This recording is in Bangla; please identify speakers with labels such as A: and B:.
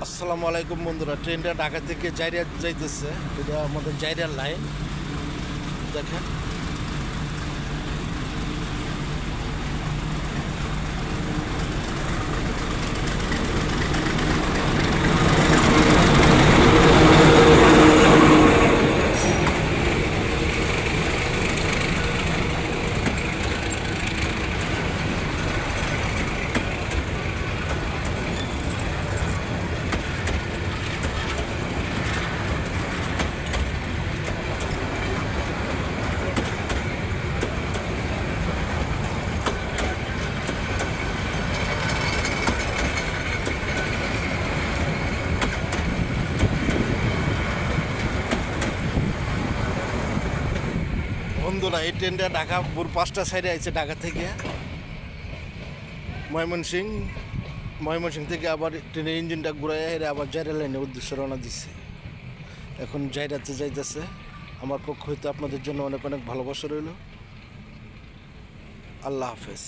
A: আসসালামু আলাইকুম বন্ধুরা, ট্রেনটা ঢাকা থেকে জাইরিয়া যাইতেছে। এটা আমাদের জাইরিয়ার লাইন, দেখেন। বন্ধুরা, এই ট্রেনটা ঢাকা ভোর 5টা সাইডে আছে, ঢাকা থেকে ময়মনসিং। ময়মনসিং থেকে আবার ট্রেনের ইঞ্জিনটা ঘুরাই হেরে আবার জাইরিয়া লাইনের উদ্দেশ্যে রওনা দিচ্ছে। এখন জাইরিয়াতে যাইতেছে। আমার পক্ষ হইতে আপনাদের জন্য অনেক অনেক ভালোবাসা রইল। আল্লাহ হাফেজ।